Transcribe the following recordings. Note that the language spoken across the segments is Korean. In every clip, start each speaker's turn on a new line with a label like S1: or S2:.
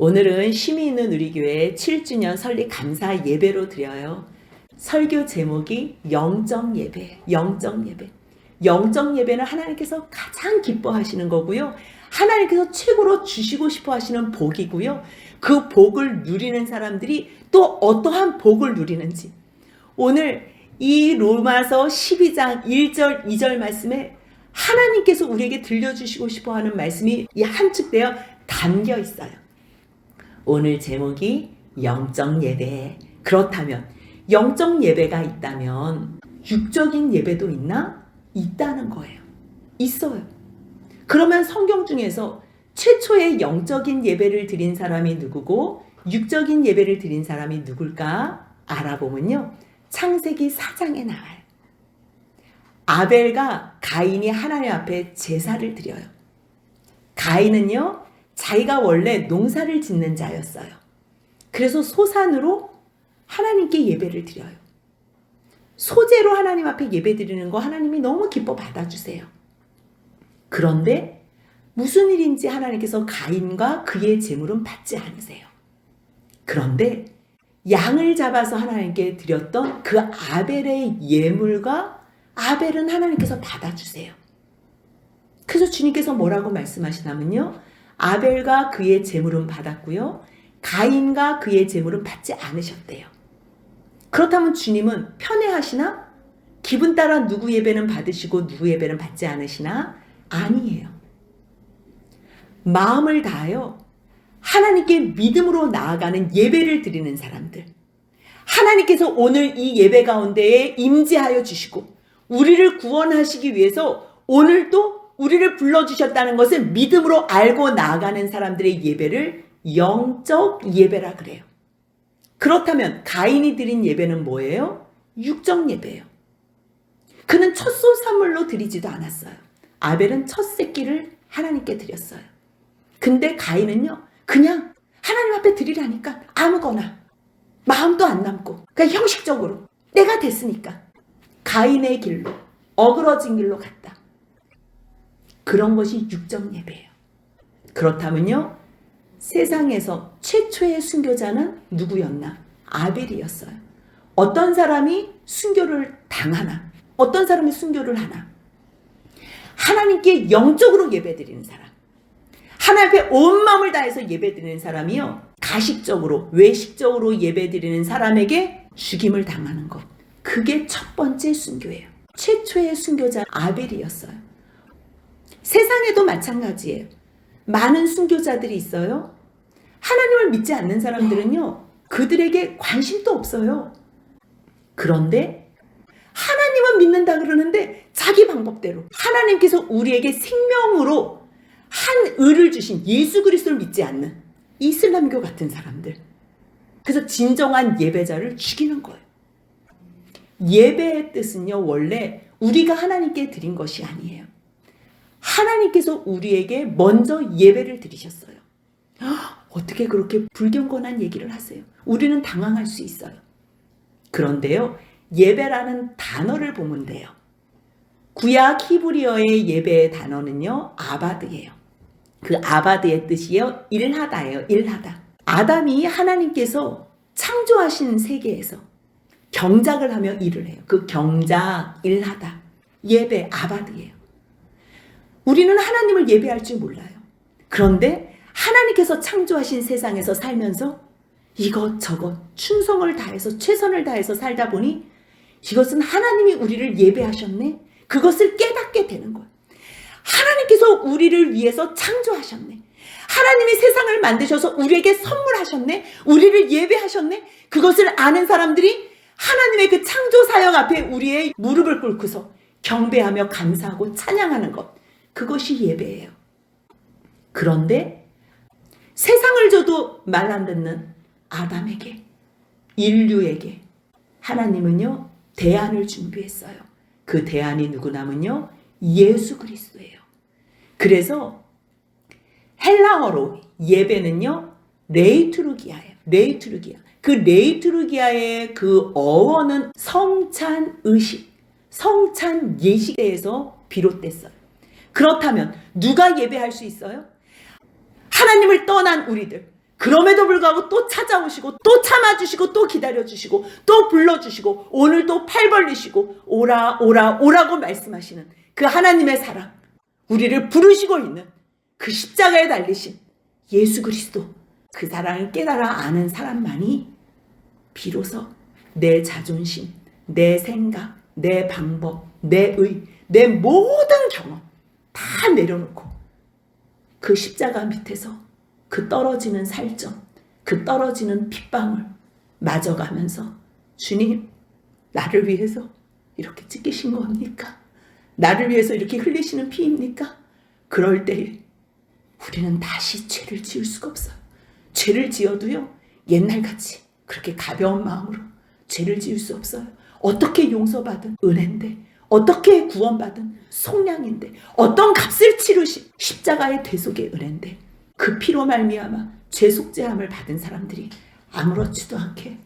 S1: 오늘은 쉼이 있는 우리 교회 7주년 설립 감사 예배로 드려요. 설교 제목이 영적 예배, 영적 예배. 영적 예배는 하나님께서 가장 기뻐하시는 거고요. 하나님께서 최고로 주시고 싶어 하시는 복이고요. 그 복을 누리는 사람들이 또 어떠한 복을 누리는지. 오늘 이 로마서 12장 1절, 2절 말씀에 하나님께서 우리에게 들려주시고 싶어 하는 말씀이 함축되어 담겨 있어요. 오늘 제목이 영적 예배. 그렇다면 영적 예배가 있다면 육적인 예배도 있나? 있다는 거예요. 있어요. 그러면 성경 중에서 최초의 영적인 예배를 드린 사람이 누구고 육적인 예배를 드린 사람이 누굴까 알아보면요. 창세기 4장에 나와요. 아벨과 가인이 하나님 앞에 제사를 드려요. 가인은요. 자기가 원래 농사를 짓는 자였어요. 그래서 소산으로 하나님께 예배를 드려요. 소재로 하나님 앞에 예배 드리는 거 하나님이 너무 기뻐 받아주세요. 그런데 무슨 일인지 하나님께서 가인과 그의 재물은 받지 않으세요. 그런데 양을 잡아서 하나님께 드렸던 그 아벨의 예물과 아벨은 하나님께서 받아주세요. 그래서 주님께서 뭐라고 말씀하시냐면요. 아벨과 그의 재물은 받았고요. 가인과 그의 재물은 받지 않으셨대요. 그렇다면 주님은 편애하시나? 기분 따라 누구 예배는 받으시고 누구 예배는 받지 않으시나? 아니에요. 마음을 다하여 하나님께 믿음으로 나아가는 예배를 드리는 사람들. 하나님께서 오늘 이 예배 가운데에 임재하여 주시고 우리를 구원하시기 위해서 오늘도 우리를 불러주셨다는 것을 믿음으로 알고 나아가는 사람들의 예배를 영적 예배라 그래요. 그렇다면 가인이 드린 예배는 뭐예요? 육적 예배예요. 그는 첫 소산물로 드리지도 않았어요. 아벨은 첫 새끼를 하나님께 드렸어요. 근데 가인은요. 그냥 하나님 앞에 드리라니까 아무거나 마음도 안 남고 그냥 형식적으로 내가 됐으니까 가인의 길로 어그러진 길로 갔다. 그런 것이 육적 예배예요. 그렇다면요. 세상에서 최초의 순교자는 누구였나? 아벨이었어요. 어떤 사람이 순교를 당하나? 어떤 사람이 순교를 하나? 하나님께 영적으로 예배드리는 사람. 하나님 앞에 온 마음을 다해서 예배드리는 사람이요. 가식적으로, 외식적으로 예배드리는 사람에게 죽임을 당하는 것. 그게 첫 번째 순교예요. 최초의 순교자 아벨이었어요. 세상에도 마찬가지예요. 많은 순교자들이 있어요. 하나님을 믿지 않는 사람들은요. 그들에게 관심도 없어요. 그런데 하나님은 믿는다 그러는데 자기 방법대로 하나님께서 우리에게 생명으로 한 의를 주신 예수 그리스도를 믿지 않는 이슬람교 같은 사람들. 그래서 진정한 예배자를 죽이는 거예요. 예배의 뜻은요. 원래 우리가 하나님께 드린 것이 아니에요. 하나님께서 우리에게 먼저 예배를 드리셨어요. 어떻게 그렇게 불경건한 얘기를 하세요? 우리는 당황할 수 있어요. 그런데요. 예배라는 단어를 보면 돼요. 구약 히브리어의 예배의 단어는요. 아바드예요. 그 아바드의 뜻이요. 일하다예요. 일하다. 아담이 하나님께서 창조하신 세계에서 경작을 하며 일을 해요. 그 경작, 일하다. 예배, 아바드예요. 우리는 하나님을 예배할 줄 몰라요. 그런데 하나님께서 창조하신 세상에서 살면서 이것저것 충성을 다해서 최선을 다해서 살다 보니 이것은 하나님이 우리를 예배하셨네. 그것을 깨닫게 되는 거예요. 하나님께서 우리를 위해서 창조하셨네. 하나님이 세상을 만드셔서 우리에게 선물하셨네. 우리를 예배하셨네. 그것을 아는 사람들이 하나님의 그 창조 사역 앞에 우리의 무릎을 꿇고서 경배하며 감사하고 찬양하는 것. 그것이 예배예요. 그런데 세상을 줘도 말 안 듣는 아담에게, 인류에게 하나님은요. 대안을 준비했어요. 그 대안이 누구냐면요. 예수 그리스도예요. 그래서 헬라어로 예배는요. 레이투르기아예요. 레이투르기아. 그 레이투르기아의 그 어원은 성찬 의식, 성찬 예식에서 비롯됐어요. 그렇다면 누가 예배할 수 있어요? 하나님을 떠난 우리들, 그럼에도 불구하고 또 찾아오시고 또 참아주시고 또 기다려주시고 또 불러주시고 오늘 또 팔 벌리시고 오라 오라 오라고 말씀하시는 그 하나님의 사랑, 우리를 부르시고 있는 그 십자가에 달리신 예수 그리스도, 그 사랑을 깨달아 아는 사람만이 비로소 내 자존심, 내 생각, 내 방법, 내 의, 내 모든 경험 다 내려놓고 그 십자가 밑에서 그 떨어지는 살점, 그 떨어지는 핏방울 맞아가면서 주님, 나를 위해서 이렇게 찢기신 겁니까? 나를 위해서 이렇게 흘리시는 피입니까? 그럴 때에 우리는 다시 죄를 지을 수가 없어요. 죄를 지어도요, 옛날같이 그렇게 가벼운 마음으로 죄를 지을 수 없어요. 어떻게 용서받은 은혜인데, 어떻게 구원받은 속량인데, 어떤 값을 치르신 십자가의 대속의 은혜인데, 그 피로 말미암아 죄 속죄함을 받은 사람들이 아무렇지도 않게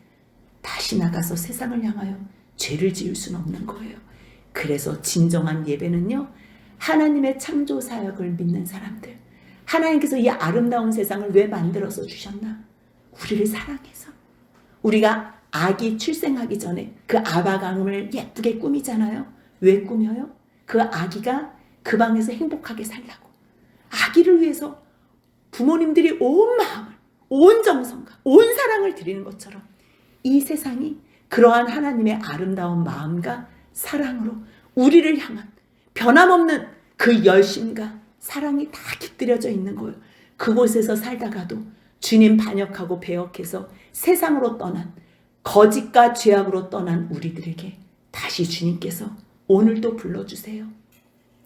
S1: 다시 나가서 세상을 향하여 죄를 지을 수는 없는 거예요. 그래서 진정한 예배는요, 하나님의 창조 사역을 믿는 사람들, 하나님께서 이 아름다운 세상을 왜 만들어서 주셨나? 우리를 사랑해서. 우리가 아기 출생하기 전에 그 아바강을 예쁘게 꾸미잖아요. 왜 꾸며요? 그 아기가 그 방에서 행복하게 살라고. 아기를 위해서 부모님들이 온 마음을, 온 정성과 온 사랑을 드리는 것처럼 이 세상이 그러한 하나님의 아름다운 마음과 사랑으로 우리를 향한 변함없는 그 열심과 사랑이 다 깃들여져 있는 거예요. 그곳에서 살다가도 주님 반역하고 배역해서 세상으로 떠난, 거짓과 죄악으로 떠난 우리들에게 다시 주님께서 오늘도 불러주세요.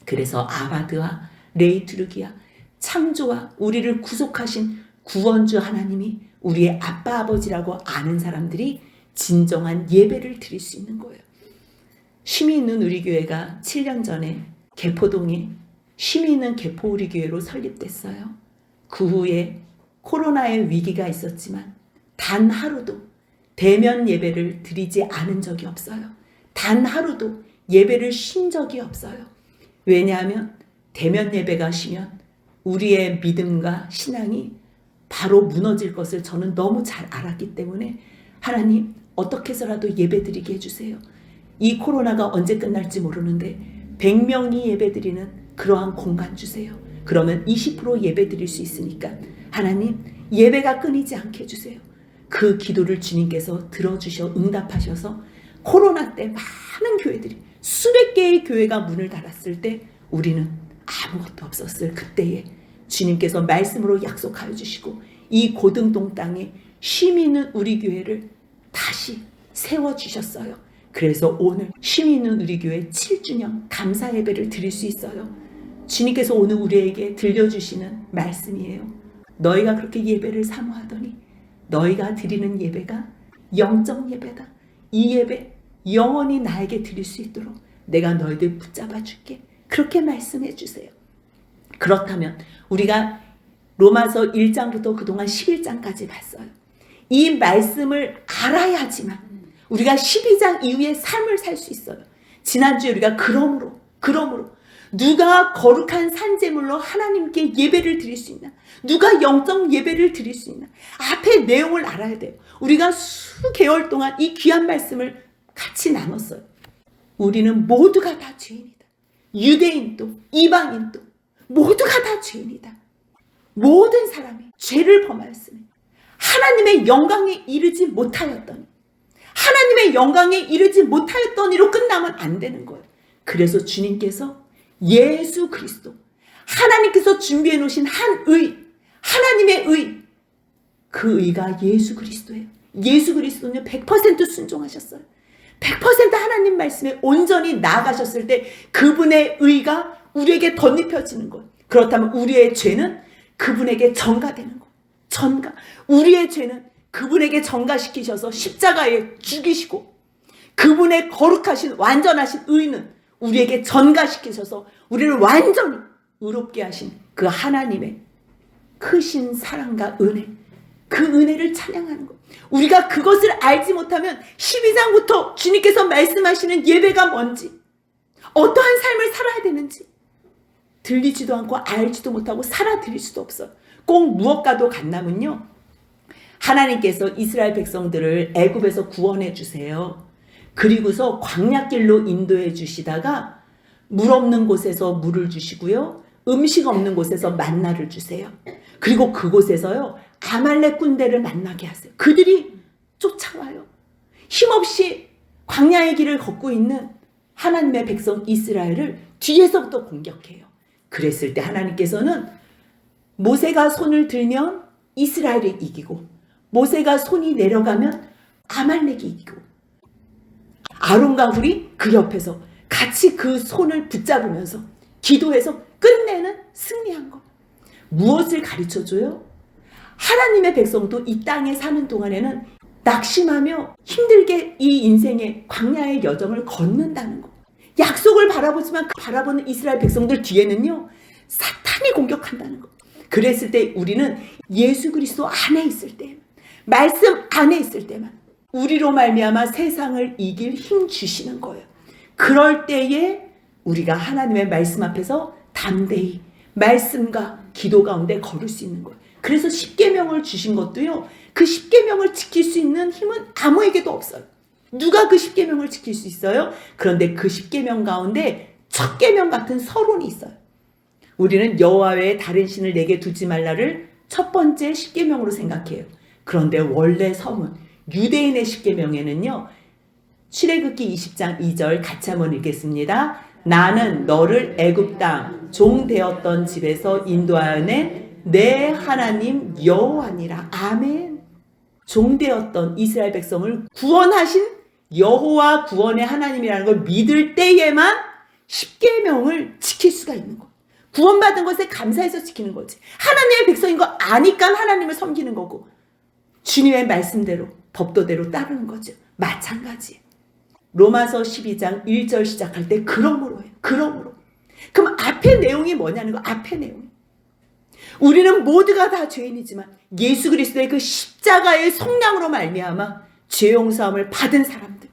S1: 그래서 아바드와 레이투르기아, 창조와 우리를 구속하신 구원주 하나님이 우리의 아빠 아버지라고 아는 사람들이 진정한 예배를 드릴 수 있는 거예요. 쉼이 있는 우리 교회가 7년 전에 개포동에 쉼이 있는 개포 우리 교회로 설립됐어요. 그 후에 코로나의 위기가 있었지만 단 하루도 대면 예배를 드리지 않은 적이 없어요. 단 하루도 예배를 쉰 적이 없어요. 왜냐하면 대면 예배가 쉬면 우리의 믿음과 신앙이 바로 무너질 것을 저는 너무 잘 알았기 때문에 하나님, 어떻게 해서라도 예배 드리게 해주세요. 이 코로나가 언제 끝날지 모르는데 100명이 예배 드리는 그러한 공간 주세요. 그러면 20% 예배 드릴 수 있으니까 하나님, 예배가 끊이지 않게 해주세요. 그 기도를 주님께서 들어주셔 응답하셔서 코로나 때 많은 교회들이, 수백 개의 교회가 문을 닫았을 때 우리는 아무것도 없었을 그때에 주님께서 말씀으로 약속하여 주시고 이 고등동 땅에 쉼 있는 우리 교회를 다시 세워주셨어요. 그래서 오늘 쉼 있는 우리 교회 7주년 감사 예배를 드릴 수 있어요. 주님께서 오늘 우리에게 들려주시는 말씀이에요. 너희가 그렇게 예배를 사모하더니 너희가 드리는 예배가 영적 예배다. 이 예배 영원히 나에게 드릴 수 있도록 내가 너희들 붙잡아 줄게. 그렇게 말씀해 주세요. 그렇다면 우리가 로마서 1장부터 그동안 11장까지 봤어요. 이 말씀을 알아야지만 우리가 12장 이후의 삶을 살 수 있어요. 지난주에 우리가 그러므로 누가 거룩한 산제물로 하나님께 예배를 드릴 수 있나? 누가 영적 예배를 드릴 수 있나? 앞에 내용을 알아야 돼요. 우리가 수개월 동안 이 귀한 말씀을 같이 나눴어요. 우리는 모두가 다 죄인이다. 유대인도 이방인도 모두가 다 죄인이다. 모든 사람이 죄를 범하였으니 하나님의 영광에 이르지 못하였더니, 하나님의 영광에 이르지 못하였더니로 끝나면 안 되는 거예요. 그래서 주님께서 예수 그리스도, 하나님께서 준비해 놓으신 한 의, 하나님의 의, 그 의가 예수 그리스도예요. 예수 그리스도는 100% 순종하셨어요. 100% 하나님 말씀에 온전히 나아가셨을 때 그분의 의가 우리에게 덧입혀지는 거예요. 그렇다면 우리의 죄는 그분에게 전가되는 거예요. 전가. 우리의 죄는 그분에게 전가시키셔서 십자가에 죽이시고, 그분의 거룩하신 완전하신 의는 우리에게 전가시키셔서 우리를 완전히 의롭게 하신 그 하나님의 크신 사랑과 은혜, 그 은혜를 찬양하는 것. 우리가 그것을 알지 못하면 12장부터 주님께서 말씀하시는 예배가 뭔지, 어떠한 삶을 살아야 되는지 들리지도 않고 알지도 못하고 살아드릴 수도 없어요. 꼭 무엇과도 같나면요, 하나님께서 이스라엘 백성들을 애굽에서 구원해 주세요. 그리고서 광야길로 인도해 주시다가 물 없는 곳에서 물을 주시고요. 음식 없는 곳에서 만나를 주세요. 그리고 그곳에서요. 아말렉 군대를 만나게 하세요. 그들이 쫓아와요. 힘없이 광야의 길을 걷고 있는 하나님의 백성 이스라엘을 뒤에서부터 공격해요. 그랬을 때 하나님께서는 모세가 손을 들면 이스라엘이 이기고 모세가 손이 내려가면 아말렉이 이기고 아론과 훌이 그 옆에서 같이 그 손을 붙잡으면서 기도해서 끝내는 승리한 것. 무엇을 가르쳐줘요? 하나님의 백성도 이 땅에 사는 동안에는 낙심하며 힘들게 이 인생의 광야의 여정을 걷는다는 것. 약속을 바라보지만 그 바라보는 이스라엘 백성들 뒤에는요. 사탄이 공격한다는 것. 그랬을 때 우리는 예수 그리스도 안에 있을 때, 말씀 안에 있을 때만 우리로 말미암아 세상을 이길 힘 주시는 거예요. 그럴 때에 우리가 하나님의 말씀 앞에서 담대히 말씀과 기도 가운데 걸을 수 있는 거예요. 그래서 십계명을 주신 것도요. 그 십계명을 지킬 수 있는 힘은 아무에게도 없어요. 누가 그 십계명을 지킬 수 있어요? 그런데 그 십계명 가운데 첫 계명 같은 서론이 있어요. 우리는 여호와 외에 다른 신을 내게 두지 말라를 첫 번째 십계명으로 생각해요. 그런데 원래 서문 유대인의 십계명에는요. 출애굽기 20장 2절 같이 한번 읽겠습니다. 나는 너를 애굽 땅 종 되었던 집에서 인도하여 낸 내 하나님 여호와니라. 아멘. 종 되었던 이스라엘 백성을 구원하신 여호와 구원의 하나님이라는 걸 믿을 때에만 십계명을 지킬 수가 있는 거. 구원받은 것에 감사해서 지키는 거지. 하나님의 백성인 거 아니까 하나님을 섬기는 거고 주님의 말씀대로 법도대로 따르는 거죠. 마찬가지. 로마서 12장 1절 시작할 때 그러므로 해요. 그러므로. 그럼 앞에 내용이 뭐냐는 거. 앞에 내용이. 우리는 모두가 다 죄인이지만 예수 그리스도의 그 십자가의 속량으로 말미암아 죄 용서함을 받은 사람들.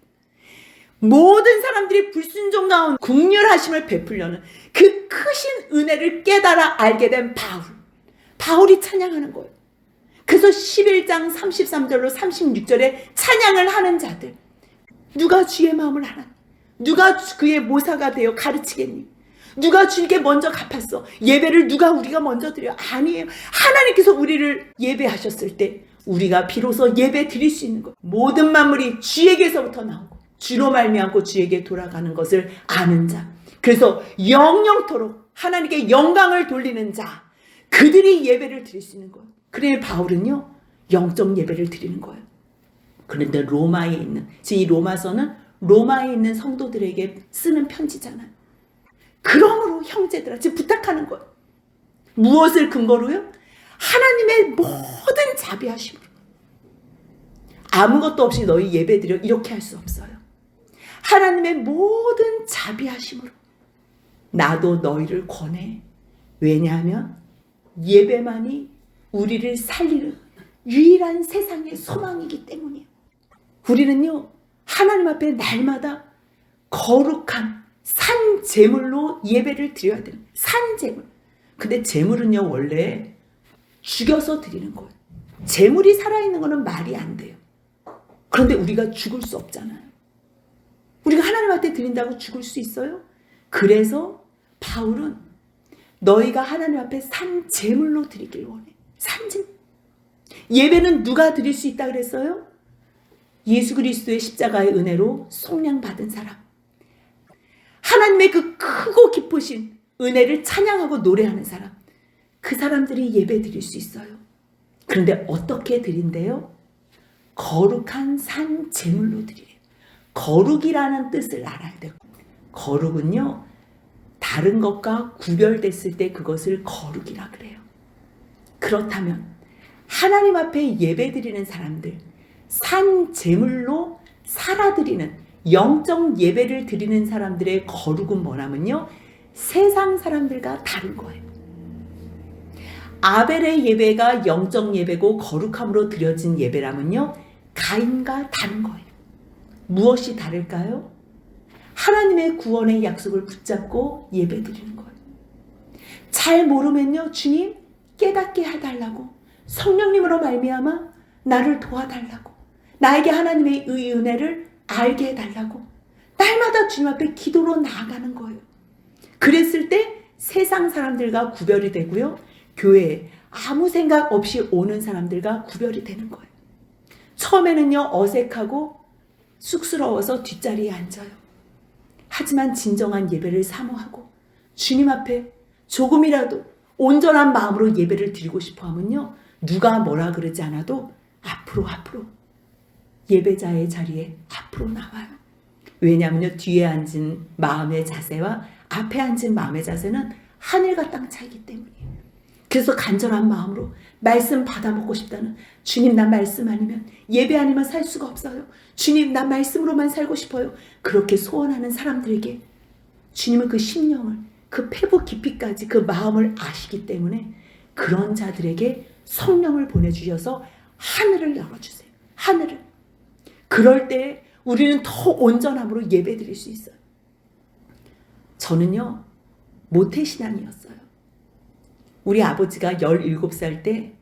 S1: 모든 사람들이 불순종 가운데 긍휼하심을 베풀려는 그 크신 은혜를 깨달아 알게 된 바울. 바울이 찬양하는 거예요. 그래서 11장 33절로 36절에 찬양을 하는 자들. 누가 주의 마음을 하나? 누가 그의 모사가 되어 가르치겠니? 누가 주님께 먼저 갚았어? 예배를 누가 우리가 먼저 드려? 아니에요. 하나님께서 우리를 예배하셨을 때 우리가 비로소 예배 드릴 수 있는 것. 모든 만물이 주에게서부터 나오고 주로 말미암고 주에게 돌아가는 것을 아는 자. 그래서 영영토록 하나님께 영광을 돌리는 자. 그들이 예배를 드릴 수 있는 거예요. 그래 바울은요. 영적 예배를 드리는 거예요. 그런데 로마에 있는, 지금 이 로마서는 로마에 있는 성도들에게 쓰는 편지잖아요. 그러므로 형제들아 지금 부탁하는 거예요. 무엇을 근거로요? 하나님의 모든 자비하심으로. 아무것도 없이 너희 예배드려 이렇게 할 수 없어요. 하나님의 모든 자비하심으로 나도 너희를 권해. 왜냐하면 예배만이 우리를 살리는 유일한 세상의 소망이기 때문이에요. 우리는요 하나님 앞에 날마다 거룩한 산 제물로 예배를 드려야 돼요. 산 제물. 근데 제물은요 원래 죽여서 드리는 거예요. 제물이 살아있는 거는 말이 안 돼요. 그런데 우리가 죽을 수 없잖아요. 우리가 하나님한테 드린다고 죽을 수 있어요? 그래서 바울은 너희가 하나님 앞에 산 제물로 드리길 원해. 산 제물. 예배는 누가 드릴 수 있다 그랬어요? 예수 그리스도의 십자가의 은혜로 속량받은 사람. 하나님의 그 크고 깊으신 은혜를 찬양하고 노래하는 사람. 그 사람들이 예배 드릴 수 있어요. 그런데 어떻게 드린대요? 거룩한 산 제물로 드리래요. 거룩이라는 뜻을 알아야 돼요. 거룩은요 다른 것과 구별됐을 때 그것을 거룩이라 그래요. 그렇다면 하나님 앞에 예배 드리는 사람들, 산 제물로 살아드리는 영적 예배를 드리는 사람들의 거룩은 뭐냐면요 세상 사람들과 다른 거예요. 아벨의 예배가 영적 예배고 거룩함으로 드려진 예배라면요 가인과 다른 거예요. 무엇이 다를까요? 하나님의 구원의 약속을 붙잡고 예배 드리는 거예요. 잘 모르면요 주님 깨닫게 해달라고 성령님으로 말미암아 나를 도와달라고, 나에게 하나님의 의 은혜를 알게 해달라고 날마다 주님 앞에 기도로 나아가는 거예요. 그랬을 때 세상 사람들과 구별이 되고요, 교회에 아무 생각 없이 오는 사람들과 구별이 되는 거예요. 처음에는요, 어색하고 쑥스러워서 뒷자리에 앉아요. 하지만 진정한 예배를 사모하고 주님 앞에 조금이라도 온전한 마음으로 예배를 드리고 싶어 하면요, 누가 뭐라 그러지 않아도 앞으로 예배자의 자리에 앞으로 나와요. 왜냐하면요, 뒤에 앉은 마음의 자세와 앞에 앉은 마음의 자세는 하늘과 땅 차이기 때문이에요. 그래서 간절한 마음으로 말씀 받아먹고 싶다는, 주님 나 말씀 아니면, 예배 아니면 살 수가 없어요. 주님 나 말씀으로만 살고 싶어요. 그렇게 소원하는 사람들에게 주님은 그 심령을, 그 폐부 깊이까지 그 마음을 아시기 때문에 그런 자들에게 성령을 보내주셔서 하늘을 열어주세요. 하늘을. 그럴 때 우리는 더 온전함으로 예배 드릴 수 있어요. 저는요, 모태신앙이었어요. 우리 아버지가 17살 때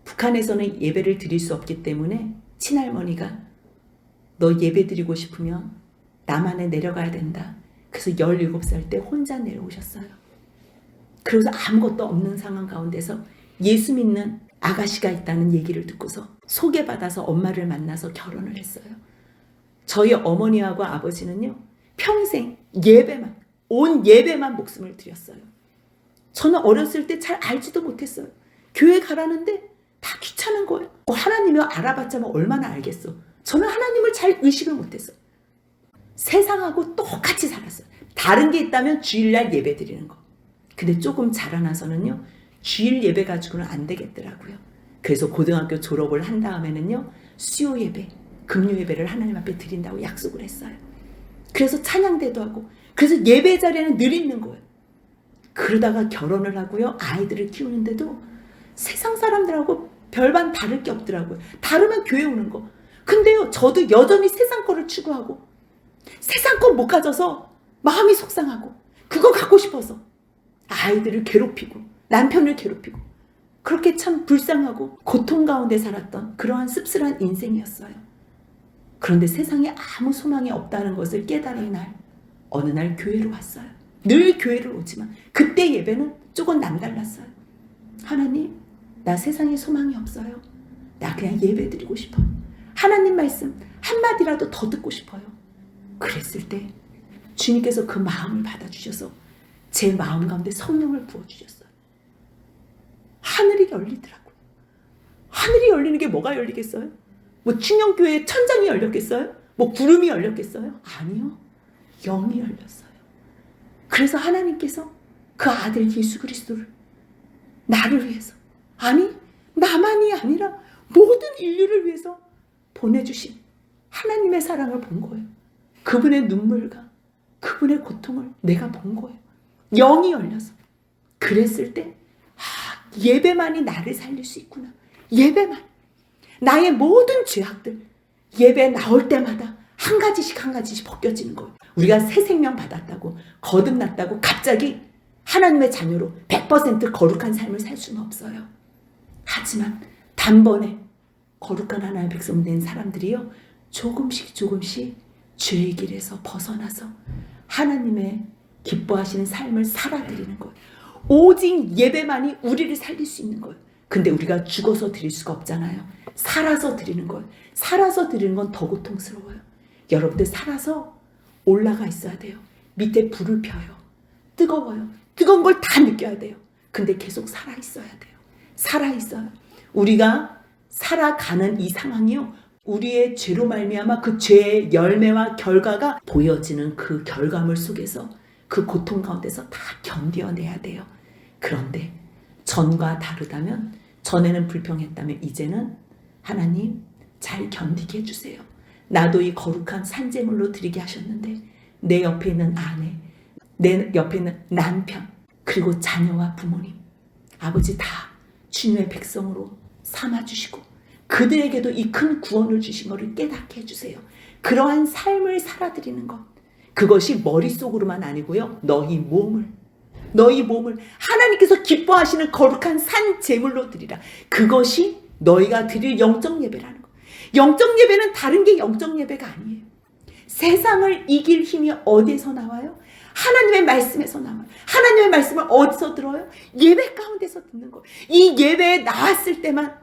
S1: 북한에서는 예배를 드릴 수 없기 때문에 친할머니가 너 예배 드리고 싶으면 남한에 내려가야 된다. 그래서 17살 때 혼자 내려오셨어요. 그래서 아무것도 없는 상황 가운데서 예수 믿는 아가씨가 있다는 얘기를 듣고서 소개받아서 엄마를 만나서 결혼을 했어요. 저희 어머니하고 아버지는요, 평생 예배만, 온 예배만 목숨을 드렸어요. 저는 어렸을 때 잘 알지도 못했어요. 교회 가라는데 다 귀찮은 거예요. 하나님을 알아봤자 얼마나 알겠어. 저는 하나님을 잘 의식을 못했어요. 세상하고 똑같이 살았어요. 다른 게 있다면 주일날 예배 드리는 거. 근데 조금 자라나서는요, 주일 예배 가지고는 안 되겠더라고요. 그래서 고등학교 졸업을 한 다음에는요, 수요 예배, 금요 예배를 하나님 앞에 드린다고 약속을 했어요. 그래서 찬양대도 하고, 그래서 예배 자리에는 늘 있는 거예요. 그러다가 결혼을 하고요, 아이들을 키우는데도 세상 사람들하고 별반 다를 게 없더라고요. 다르면 교회 오는 거. 근데요, 저도 여전히 세상 거를 추구하고 세상 거 못 가져서 마음이 속상하고 그거 갖고 싶어서 아이들을 괴롭히고 남편을 괴롭히고 그렇게 참 불쌍하고 고통 가운데 살았던 그러한 씁쓸한 인생이었어요. 그런데 세상에 아무 소망이 없다는 것을 깨달은 날, 어느 날 교회로 왔어요. 늘 교회를 오지만 그때 예배는 조금 남달랐어요. 하나님, 나 세상에 소망이 없어요. 나 그냥 예배 드리고 싶어요. 하나님 말씀 한마디라도 더 듣고 싶어요. 그랬을 때 주님께서 그 마음을 받아주셔서 제 마음 가운데 성령을 부어주셨어요. 하늘이 열리더라고요. 하늘이 열리는 게 뭐가 열리겠어요? 충령교회 천장이 열렸겠어요? 구름이 열렸겠어요? 아니요. 영이 열렸어요. 그래서 하나님께서 그 아들 예수 그리스도를 나를 위해서, 아니 나만이 아니라 모든 인류를 위해서 보내주신 하나님의 사랑을 본 거예요. 그분의 눈물과 그분의 고통을 내가 본 거예요. 영이 열려서. 그랬을 때 예배만이 나를 살릴 수 있구나. 예배만. 나의 모든 죄악들 예배 나올 때마다 한 가지씩 벗겨지는 거예요. 우리가 새 생명 받았다고, 거듭났다고 갑자기 하나님의 자녀로 100% 거룩한 삶을 살 수는 없어요. 하지만 단번에 거룩한 하나님의 백성 된 사람들이요, 조금씩 죄의 길에서 벗어나서 하나님의 기뻐하시는 삶을 살아드리는 거예요. 오직 예배만이 우리를 살릴 수 있는 거예요. 근데 우리가 죽어서 드릴 수가 없잖아요. 살아서 드리는 거예요. 살아서 드리는 건 더 고통스러워요. 여러분들 살아서 올라가 있어야 돼요. 밑에 불을 펴요. 뜨거워요. 뜨거운 걸 다 느껴야 돼요. 근데 계속 살아있어야 돼요. 살아있어요. 우리가 살아가는 이 상황이요, 우리의 죄로 말미암아 그 죄의 열매와 결과가 보여지는 그 결과물 속에서, 그 고통 가운데서 다 견뎌내야 돼요. 그런데 전과 다르다면, 전에는 불평했다면 이제는 하나님 잘 견디게 해주세요. 나도 이 거룩한 산제물로 드리게 하셨는데 내 옆에 있는 아내, 내 옆에 있는 남편, 그리고 자녀와 부모님, 아버지 다 주님의 백성으로 삼아주시고 그들에게도 이 큰 구원을 주신 것을 깨닫게 해주세요. 그러한 삶을 살아드리는 것, 그것이 머릿속으로만 아니고요, 너희 몸을 하나님께서 기뻐하시는 거룩한 산 제물로 드리라. 그것이 너희가 드릴 영적 예배라는 거. 영적 예배는 다른 게 영적 예배가 아니에요. 세상을 이길 힘이 어디에서 나와요? 하나님의 말씀에서 나와요. 하나님의 말씀을 어디서 들어요? 예배 가운데서 듣는 거예요. 이 예배에 나왔을 때만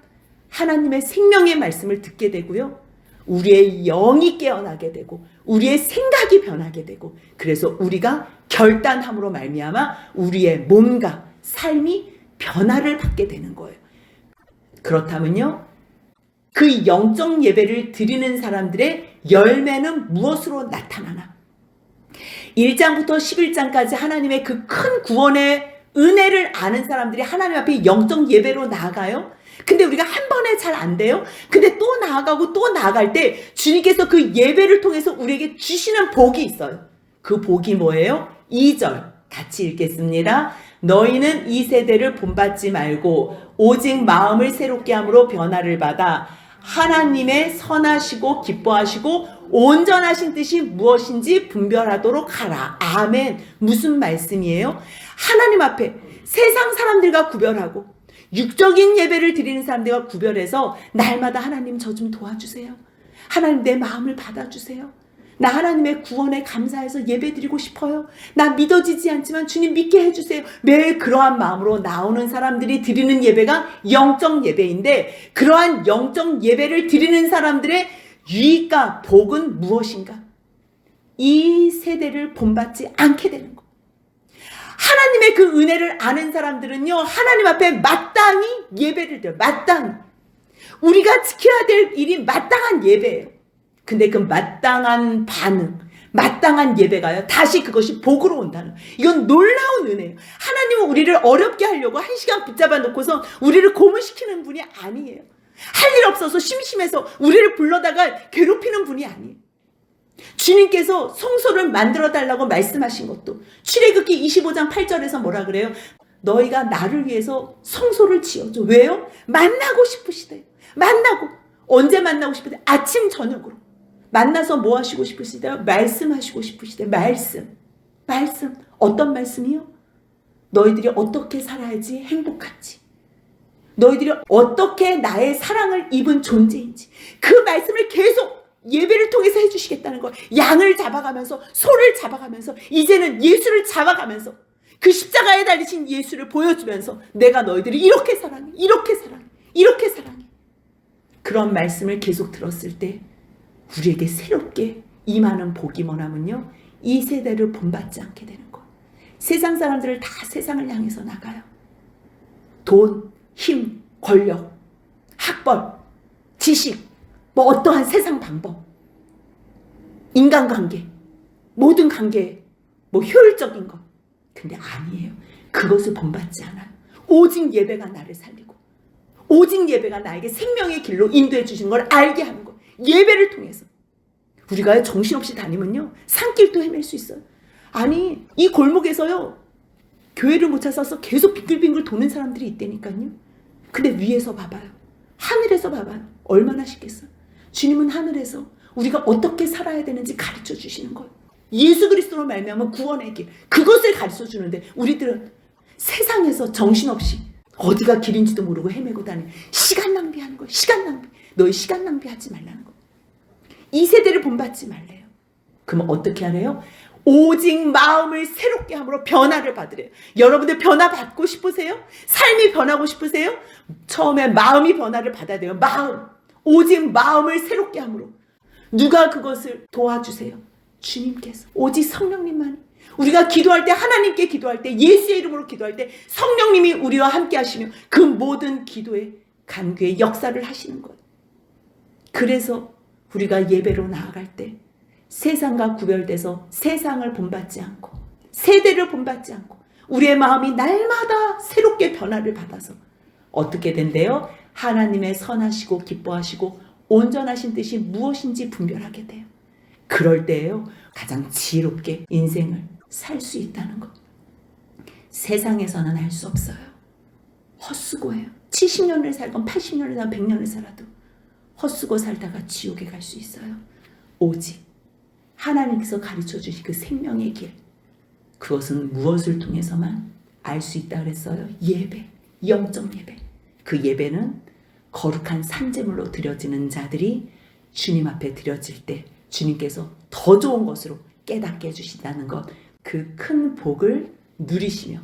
S1: 하나님의 생명의 말씀을 듣게 되고요. 우리의 영이 깨어나게 되고 우리의 생각이 변하게 되고 그래서 우리가 결단함으로 말미암아 우리의 몸과 삶이 변화를 받게 되는 거예요. 그렇다면요. 그 영적 예배를 드리는 사람들의 열매는 무엇으로 나타나나? 1장부터 11장까지 하나님의 그 큰 구원의 은혜를 아는 사람들이 하나님 앞에 영적 예배로 나아가요. 근데 우리가 한 번에 잘 안 돼요. 근데 또 나아가고 또 나아갈 때 주님께서 그 예배를 통해서 우리에게 주시는 복이 있어요. 그 복이 뭐예요? 2절 같이 읽겠습니다. 너희는 이 세대를 본받지 말고 오직 마음을 새롭게 함으로 변화를 받아 하나님의 선하시고 기뻐하시고 온전하신 뜻이 무엇인지 분별하도록 하라. 아멘. 무슨 말씀이에요? 하나님 앞에 세상 사람들과 구별하고 육적인 예배를 드리는 사람들과 구별해서 날마다 하나님 저 좀 도와주세요. 하나님 내 마음을 받아주세요. 나 하나님의 구원에 감사해서 예배 드리고 싶어요. 나 믿어지지 않지만 주님 믿게 해주세요. 매일 그러한 마음으로 나오는 사람들이 드리는 예배가 영적 예배인데 그러한 영적 예배를 드리는 사람들의 유익과 복은 무엇인가? 이 세대를 본받지 않게 되는 거. 하나님의 그 은혜를 아는 사람들은요. 하나님 앞에 마땅히 예배를 드려요. 마땅히. 우리가 지켜야 될 일이 마땅한 예배예요. 근데 그 마땅한 반응, 마땅한 예배가요. 다시 그것이 복으로 온다는. 이건 놀라운 은혜예요. 하나님은 우리를 어렵게 하려고 1시간 붙잡아 놓고서 우리를 고문시키는 분이 아니에요. 할 일 없어서 심심해서 우리를 불러다가 괴롭히는 분이 아니에요. 주님께서 성소를 만들어 달라고 말씀하신 것도 출애굽기 25장 8절에서 뭐라 그래요? 너희가 나를 위해서 성소를 지어줘. 왜요? 만나고 싶으시대요. 만나고. 언제 만나고 싶으세요? 아침 저녁으로. 만나서 뭐 하시고 싶으시대요? 말씀하시고 싶으시대요. 말씀. 어떤 말씀이요? 너희들이 어떻게 살아야지 행복한지. 너희들이 어떻게 나의 사랑을 입은 존재인지. 그 말씀을 계속 예배를 통해서 해주시겠다는 거예요. 양을 잡아가면서 소를 잡아가면서 이제는 예수를 잡아가면서 그 십자가에 달리신 예수를 보여주면서 내가 너희들을 이렇게 사랑해. 그런 말씀을 계속 들었을 때 우리에게 새롭게 임하는 복이 뭐냐면요. 이 세대를 본받지 않게 되는 거예요. 세상 사람들을 다 세상을 향해서 나가요. 돈, 힘, 권력, 학벌, 지식, 뭐 어떠한 세상 방법, 인간관계, 모든 관계, 뭐 효율적인 것. 근데 아니에요. 그것을 본받지 않아요. 오직 예배가 나를 살리고 오직 예배가 나에게 생명의 길로 인도해 주시는 걸 알게 하는 것. 예배를 통해서. 우리가 정신없이 다니면요. 산길도 헤맬 수 있어요. 아니 이 골목에서요. 교회를 못 찾아서 계속 빙글빙글 도는 사람들이 있다니까요. 근데 위에서 봐봐요. 하늘에서 봐봐요. 얼마나 쉽겠어요. 주님은 하늘에서 우리가 어떻게 살아야 되는지 가르쳐 주시는 거예요. 예수 그리스도로 말미암아 구원의 길. 그것을 가르쳐 주는데 우리들은 세상에서 정신없이 어디가 길인지도 모르고 헤매고 다니는 시간 낭비하는 거예요. 시간 낭비. 너희 시간 낭비하지 말라는 거예요. 이 세대를 본받지 말래요. 그러면 어떻게 하래요? 오직 마음을 새롭게 함으로 변화를 받으래요. 여러분들 변화 받고 싶으세요? 삶이 변하고 싶으세요? 처음에 마음이 변화를 받아야 돼요. 마음. 오직 마음을 새롭게 함으로. 누가 그것을 도와주세요? 주님께서. 오직 성령님만이. 우리가 기도할 때 하나님께 기도할 때 예수의 이름으로 기도할 때 성령님이 우리와 함께 하시며 그 모든 기도의 간구의 역사를 하시는 거예요. 그래서 우리가 예배로 나아갈 때 세상과 구별돼서 세상을 본받지 않고 세대를 본받지 않고 우리의 마음이 날마다 새롭게 변화를 받아서 어떻게 된대요? 하나님의 선하시고 기뻐하시고 온전하신 뜻이 무엇인지 분별하게 돼요. 그럴 때예요. 가장 지혜롭게 인생을 살 수 있다는 것. 세상에서는 할 수 없어요. 헛수고해요. 70년을 살건 80년을 살건 100년을 살아도 헛수고 살다가 지옥에 갈 수 있어요. 오직 하나님께서 가르쳐 주신 그 생명의 길. 그것은 무엇을 통해서만 알 수 있다 그랬어요? 예배, 영적 예배. 그 예배는 거룩한 산제물로 드려지는 자들이 주님 앞에 드려질 때 주님께서 더 좋은 것으로 깨닫게 해주신다는 것, 그 큰 복을 누리시며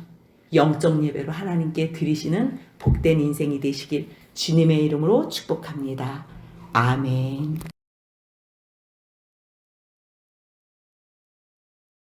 S1: 영적 예배로 하나님께 드리시는 복된 인생이 되시길 주님의 이름으로 축복합니다. 아멘.